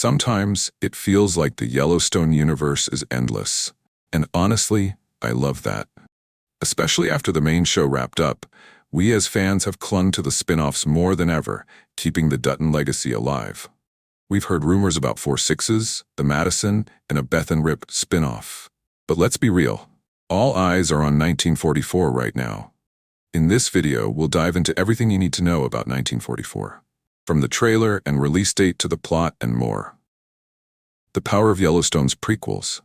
Sometimes it feels like the Yellowstone universe is endless. And honestly, I love that. Especially after the main show wrapped up, we as fans have clung to the spin-offs more than ever, keeping the Dutton legacy alive. We've heard rumors about 4 Sixes, the Madison, and a Beth and Rip spin-off. But let's be real, all eyes are on 1944 right now. In this video, we'll dive into everything you need to know about 1944. From the trailer and release date to the plot and more. The power of Yellowstone's prequels.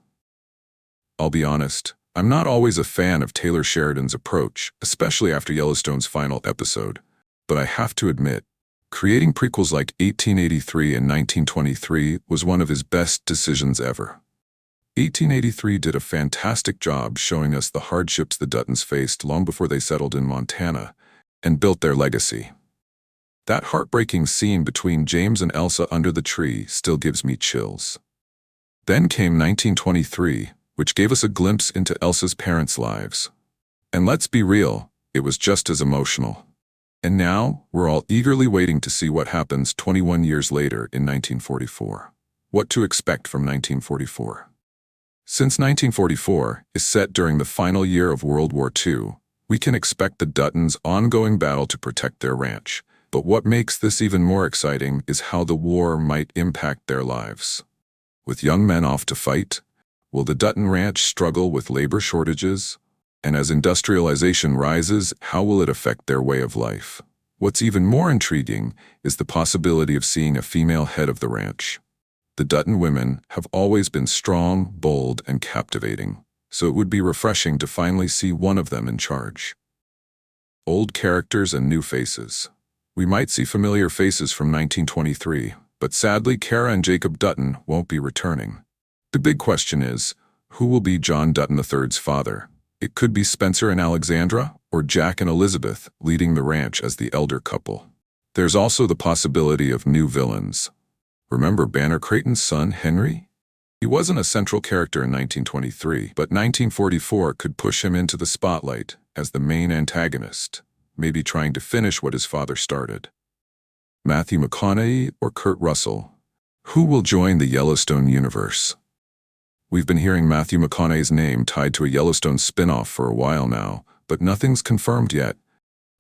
I'll be honest, I'm not always a fan of Taylor Sheridan's approach, especially after Yellowstone's final episode. But I have to admit, creating prequels like 1883 and 1923 was one of his best decisions ever. 1883 did a fantastic job showing us the hardships the Duttons faced long before they settled in Montana and built their legacy. That heartbreaking scene between James and Elsa under the tree still gives me chills. Then came 1923, which gave us a glimpse into Elsa's parents' lives. And let's be real, it was just as emotional. And now, we're all eagerly waiting to see what happens 21 years later in 1944. What to expect from 1944. Since 1944 is set during the final year of World War II, we can expect the Duttons' ongoing battle to protect their ranch. But what makes this even more exciting is how the war might impact their lives. With young men off to fight, will the Dutton ranch struggle with labor shortages? And as industrialization rises, how will it affect their way of life? What's even more intriguing is the possibility of seeing a female head of the ranch. The Dutton women have always been strong, bold, and captivating, so it would be refreshing to finally see one of them in charge. Old characters and new faces. We might see familiar faces from 1923, but sadly Kara and Jacob Dutton won't be returning. The big question is, who will be John Dutton III's father? It could be Spencer and Alexandra, or Jack and Elizabeth leading the ranch as the elder couple. There's also the possibility of new villains. Remember Banner Creighton's son, Henry? He wasn't a central character in 1923, but 1944 could push him into the spotlight as the main antagonist, maybe trying to finish what his father started. Matthew McConaughey or Kurt Russell? Who will join the Yellowstone universe? We've been hearing Matthew McConaughey's name tied to a Yellowstone spin-off for a while now, but nothing's confirmed yet.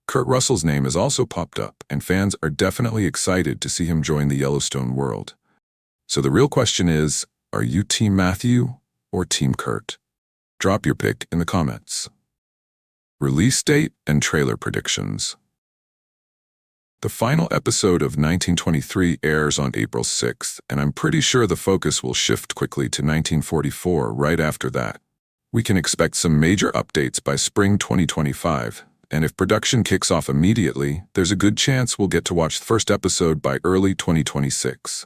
Kurt Russell's name has also popped up, and fans are definitely excited to see him join the Yellowstone world. So the real question is, are you Team Matthew or Team Kurt? Drop your pick in the comments. Release date and trailer predictions. The final episode of 1923 airs on April 6th, and I'm pretty sure the focus will shift quickly to 1944 right after that. We can expect some major updates by spring 2025, and if production kicks off immediately, there's a good chance we'll get to watch the first episode by early 2026.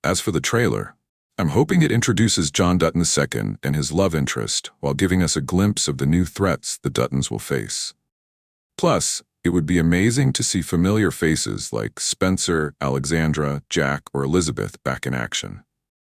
As for the trailer, I'm hoping it introduces John Dutton II and his love interest while giving us a glimpse of the new threats the Duttons will face. Plus, it would be amazing to see familiar faces like Spencer, Alexandra, Jack, or Elizabeth back in action.